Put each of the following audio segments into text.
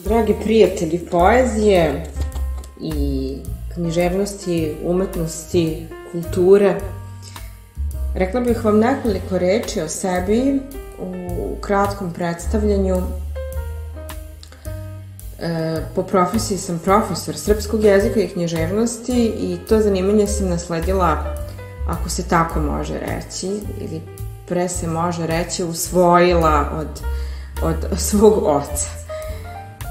Dragi prijatelji poezije i književnosti, umetnosti, kulture, rekla bih vam nekoliko reči o sebi u kratkom predstavljanju. Po profesiji sam profesor srpskog jezika i književnosti i to zanimanje sam nasledila, ako se tako može reći, ili pre se može reći, usvojila od svog oca.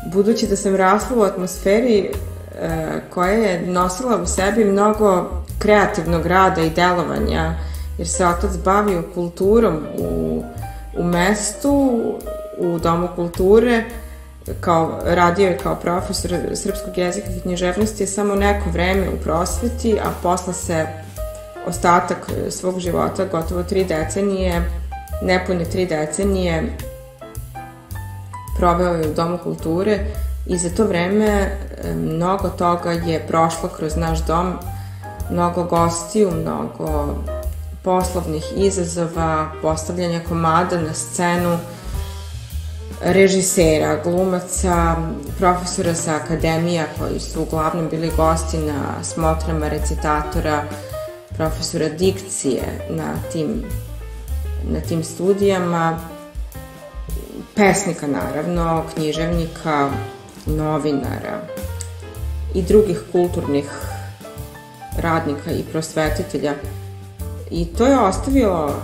Budući da sam rasla u atmosferi koja je nosila u sebi mnogo kreativnog rada i delovanja, jer se otac bavio kulturom u mestu, u Domu kulture, radio je kao profesor srpskog jezika i književnosti samo neko vreme u prosveti, a posle se ostatak svog života, gotovo 3 decenije, nepune 3 decenije, proveo je u Domu kulture i za to vreme mnogo toga je prošlo kroz naš dom, mnogo gostiju, mnogo poslovnih izazova, postavljanja komada na scenu, režisera, glumaca, profesora sa akademija koji su uglavnom bili gosti na smotrama recitatora, profesora dikcije na tim studijama, pesnika naravno, književnika, novinara i drugih kulturnih radnika i prosvetitelja. I to je ostavilo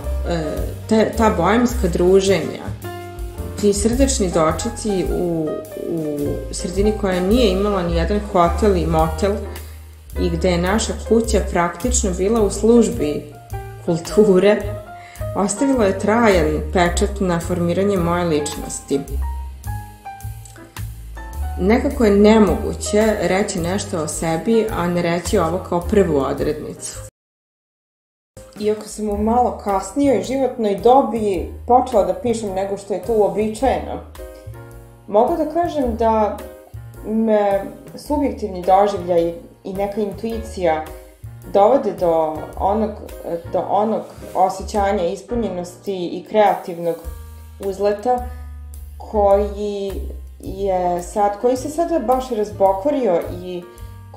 ta bojemska druženja, ti srdečni dočeci u sredini koja nije imala ni jedan hotel i motel i gde je naša kuća praktično bila u službi kulture, ostavilo je trajan pečat na formiranje moje ličnosti. Nekako je nemoguće reći nešto o sebi, a ne reći ovo kao prvu odrednicu. Iako sam u malo kasnijoj životnoj dobi počela da pišem nego što je to uobičajeno, mogu da kažem da me subjektivni doživljaj i neka intuicija dovode do onog osjećanja ispunjenosti i kreativnog uzleta koji se sada baš razbokvario i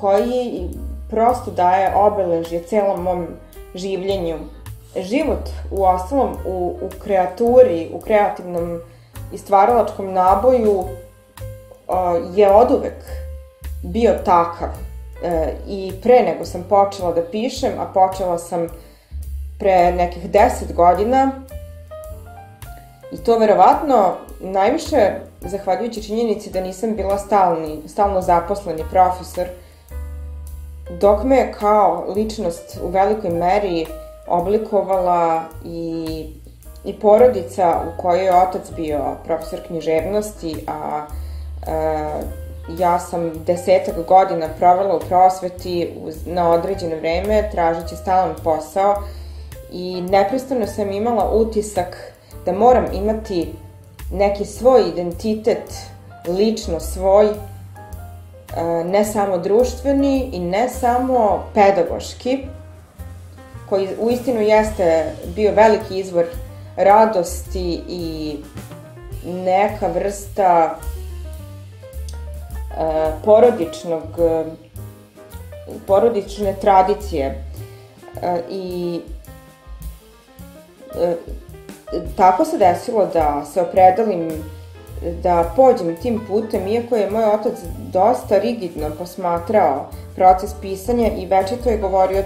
koji prosto daje obeležje celom mom življenju. Život, u ostalom, u kreaturi, u kreativnom i stvaralačkom naboju je oduvek bio takav. I pre nego sam počela da pišem, a počela sam pre nekih 10 godina, i to verovatno najviše zahvaljujući činjenici da nisam bila stalno zaposleni profesor, dok me je kao ličnost u velikoj meri oblikovala i porodica u kojoj je otac bio profesor književnosti, a ja sam 10 godina provela u prosveti na određeno vreme, tražeći stalan posao, i neprestano sam imala utisak da moram imati neki svoj identitet, lično svoj, ne samo društveni i ne samo pedagoški, koji uistinu jeste bio veliki izvor radosti i neka vrsta porodične tradicije. I tako se desilo da se opredelim da pođem tim putem, iako je moj otac dosta rigidno posmatrao proces pisanja i večito je govorio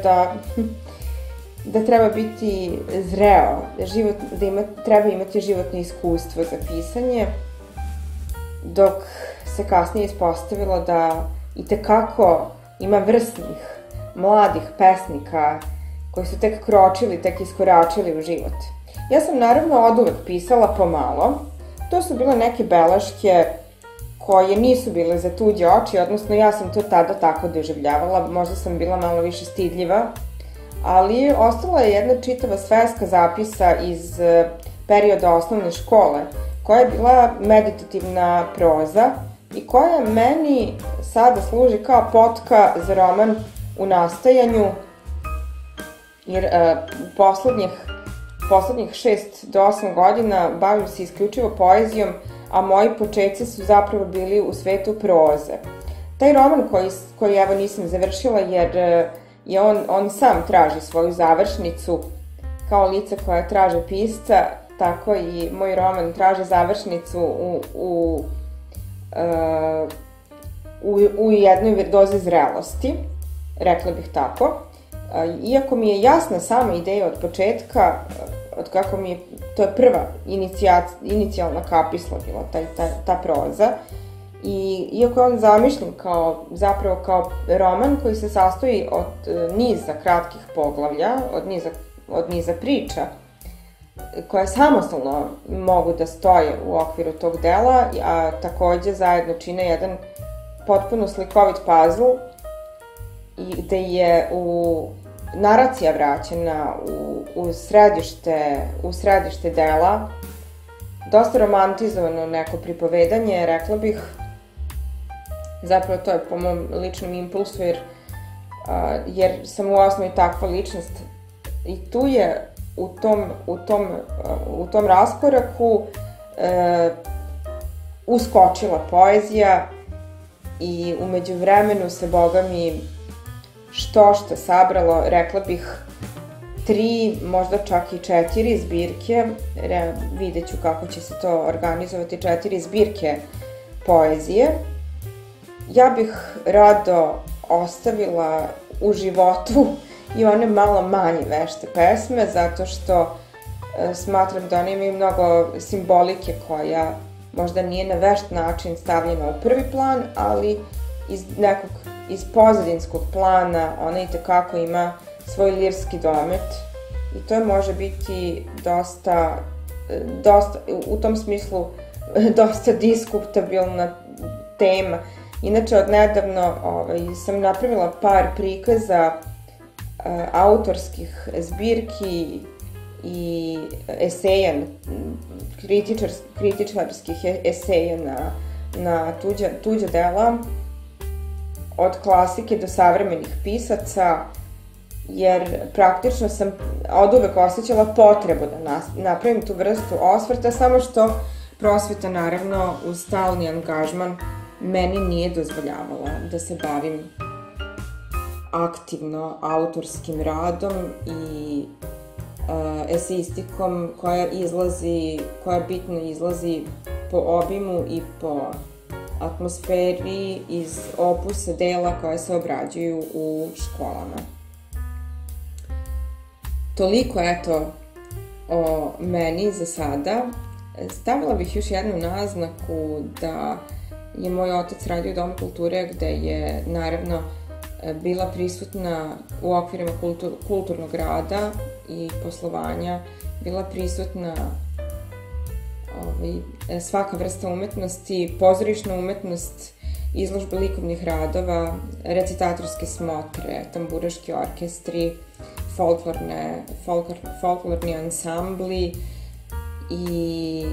da treba biti zreo, da treba imati životno iskustvo za pisanje, dok se kasnije ispostavilo da itekako ima vrsnih, mladih pesnika koji su tek kročili, tek iskoračili u život. Ja sam naravno oduvek pisala pomalo. To su bile neke beleške koje nisu bile za tuđe oči, odnosno ja sam to tada tako doživljavala, možda sam bila malo više stidljiva, ali ostala je jedna čitava sveska zapisa iz perioda osnovne škole, koja je bila meditativna proza i koja meni sada služi kao potka za roman u nastajanju, jer poslednjih 6 do 8 godina bavim se isključivo poezijom, a moji početci su zapravo bili u svetu proze. Taj roman koji evo nisam završila jer je on sam traži svoju završnicu, kao lice koja traže pisca, tako i moj roman traži završnicu u jednoj dozi zrelosti, rekla bih tako. Iako mi je jasna sama ideja od početka, od kako mi je, to je prva inicijalna kapisla bila ta proza, i iako je on zamišljen zapravo kao roman koji se sastoji od niza kratkih poglavlja, od niza priča, koje samostalno mogu da stoje u okviru tog dela, a takođe zajedno čine jedan potpuno slikovit puzzle i gde je naracija vraćena u središte dela, dosta romantizovano neko pripovedanje, rekla bih. Zapravo to je po mom ličnom impulsu, jer sam u osnovi takva ličnost. I tu je u tom raskoraku uskočila poezija i u međuvremenu se, boga mi, što sabralo, rekla bih, 3, možda čak i 4 zbirke, vidjet ću kako će se to organizovati, 4 zbirke poezije. Ja bih rado ostavila u životu i one malo manje vešte pesme, zato što smatram da one imaju mnogo simbolike koja možda nije na vešt način stavljena u prvi plan, ali iz pozadinskog plana ona i tekako ima svoj lirski domet i to može biti dosta, u tom smislu, dosta diskutabilna tema. Inače, odnedavno sam napravila par prikaza autorskih zbirki i eseja, kritičarskih eseja na tuđa dela, od klasike do savremenih pisaca, jer praktično sam oduvek osjećala potrebu da napravim tu vrstu osvrta, samo što prosveta, naravno, uz stalni angažman meni nije dozvoljavala da se bavim aktivno autorskim radom i eseistikom koja bitno izlazi po obimu i po atmosferi iz opusa dela koja se obrađuju u školama. Toliko, eto, o meni za sada. Stavila bih još jednu naznaku da je moj otac radio u Domu kulture, gde je, naravno, bila prisutna u okvirima kulturnog rada i poslovanja, bila prisutna svaka vrsta umetnosti, pozorišna umetnost, izložbe likovnih radova, recitatorske smotre, tamburaški orkestri, folklorni ansambli i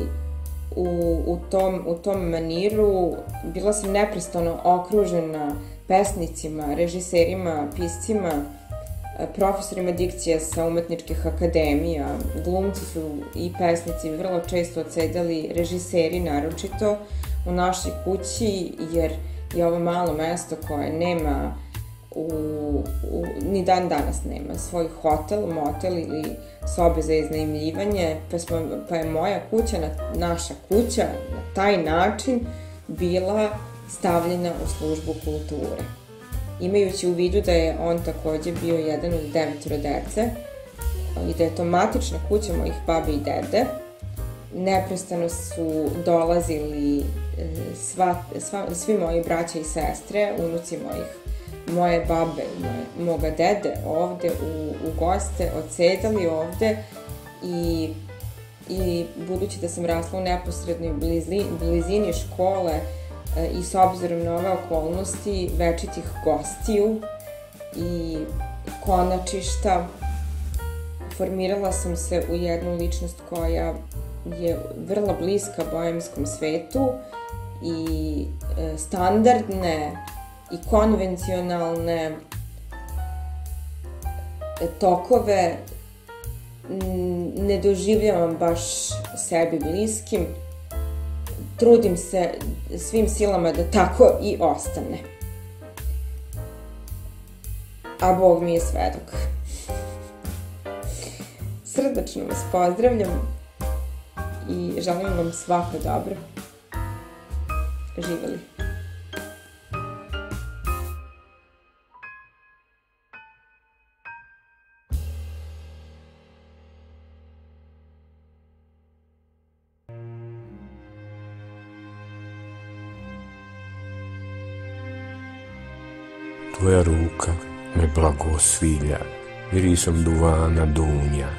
u tom maniru bila sam neprestano okružena pesnicima, režiserima, piscima, profesorima dikcije sa umetničkih akademija. Glumci su i pesnici vrlo često odsedali, režiseri naročito, u našoj kući, jer je ovo malo mesto koje nema, ni dan danas nema svoj hotel, motel ili sobe za iznajmljivanje, pa je moja kuća, naša kuća, na taj način bila stavljena u službu kulture. Imajući u vidu da je on takođe bio jedan od 9 dece i da je to matična kuća mojih babe i dede, neprestano su dolazili svi moji braća i sestre, unuci moje babe i moga dede ovde u goste, odsedali ovde i budući da sam rasla u neposrednoj blizini škole i s obzirom na ove okolnosti večitih gostiju i konačišta, formirala sam se u jednu ličnost koja je vrlo bliska bohemskom svetu i standardne i konvencionalne tokove ne doživljavam baš sebi bliskim. trudim se svim silama da tako i ostane. A Bog mi je svedok. Srdačno vas pozdravljam i želim vam svako dobro. Živeli. Tvoja ruka me blagosvilja mirisom duvana dunja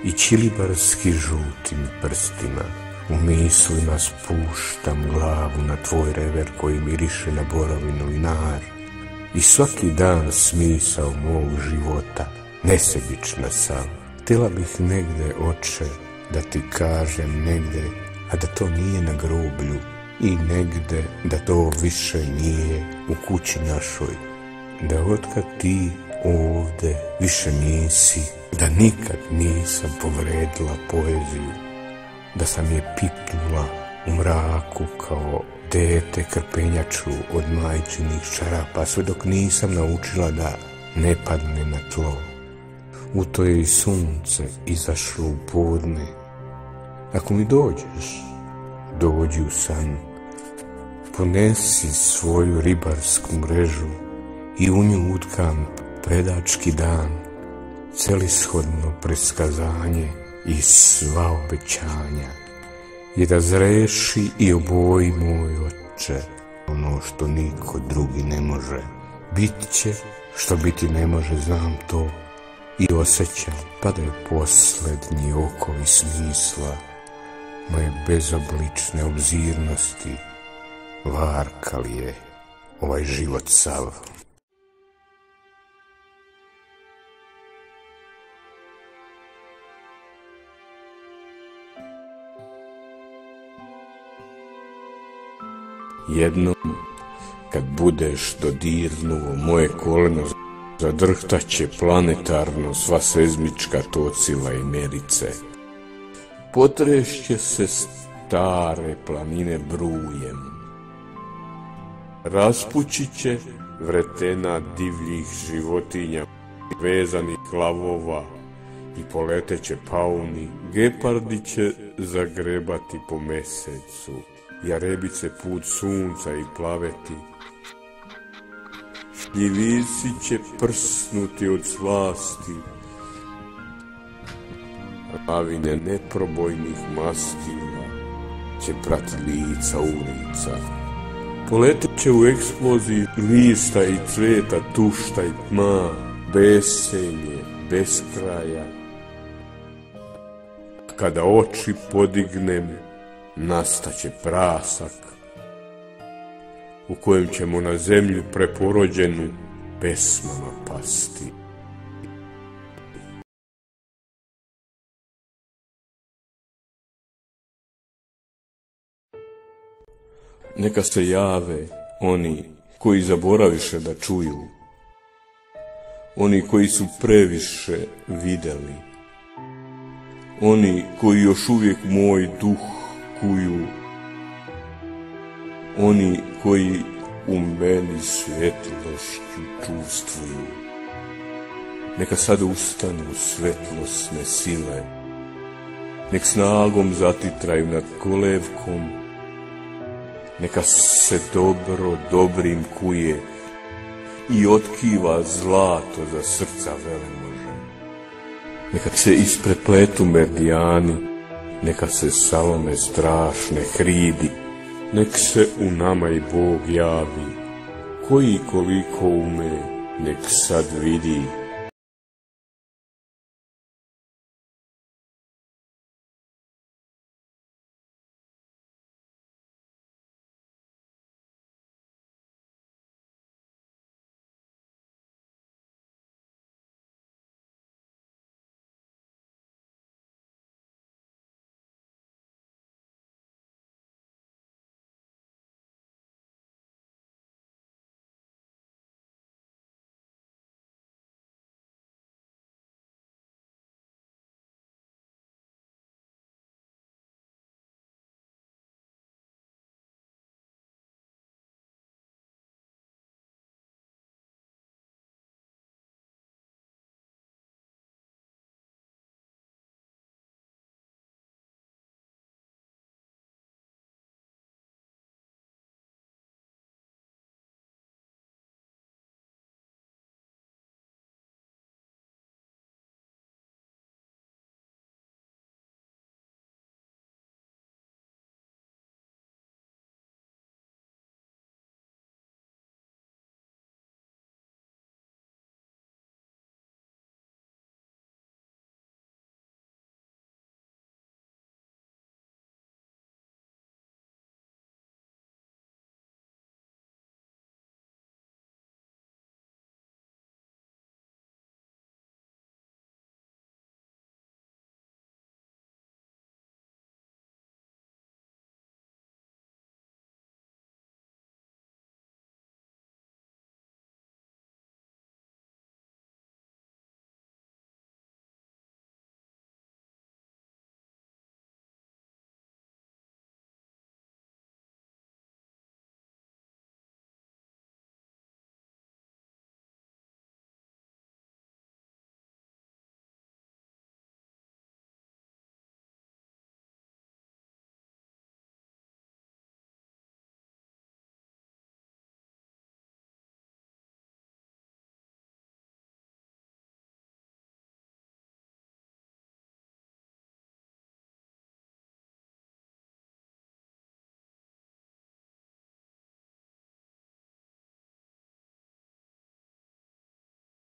i čilibarski žutim prstima. U mislima spuštam glavu na tvoj rever koji miriše na borovinu i nar. I svaki dan smisao mog života, nesebična sam. Htjela bih negde, oče, da ti kažem negde, a da to nije na groblju, i negde da to više nije u kući našoj. Da otkad ti ovde više nisi, da nikad nisam povredila poeziju, da sam je pipnula u mraku kao dete krpenjaču od majčinih čarapa, sve dok nisam naučila da ne padne na tlo. U to je i sunce izašlo u podne. Ako mi dođeš, dođi u san, ponesi svoju ribarsku mrežu i u nju utkam predački dan, celishodno preskazanje i sva obećanja, i da zreši i oboji moj oče ono što niko drugi ne može. Bit će što biti ne može, znam to i osjećam, padaju poslednji okovi smisla moje bezoblične obzirnosti. Varkal je ovaj život sav. Jednom, kad budeš dodirnuo moje koleno, zadrhtaće planetarno sva sezmička tocila i merice. Potrešće se stare planine brujem. Raspućit će vretena divljih životinja, vezanih lavova, i poleteće pauni. Gepardi će zagrebati po mesecu, jarebice put sunca i plaveti. Šljivici će prsnuti od slasti, lavine neprobojnih mastila će prati lica ulica. Poletit će u eksploziji lista i cveta, tušta i tma, besenje, beskraja. Kada oči podignem, nastaće prasak u kojem ćemo na zemlju preporođenu pesmama pasti. Neka se jave oni koji zaboraviše da čuju, oni koji su previše videli, oni koji još uvijek moj duh kuju, oni koji u meni svjetlošću čuvstvuju. Neka sad ustanu svetlosne sile, nek snagom zatitraju nad kolevkom, neka se dobro dobrim kuje i otkiva zlato za srca velemoža. Neka se isprepletu merdijani, neka se salome strašne hridi, nek se u nama i Bog javi, koji koliko ume, nek sad vidi.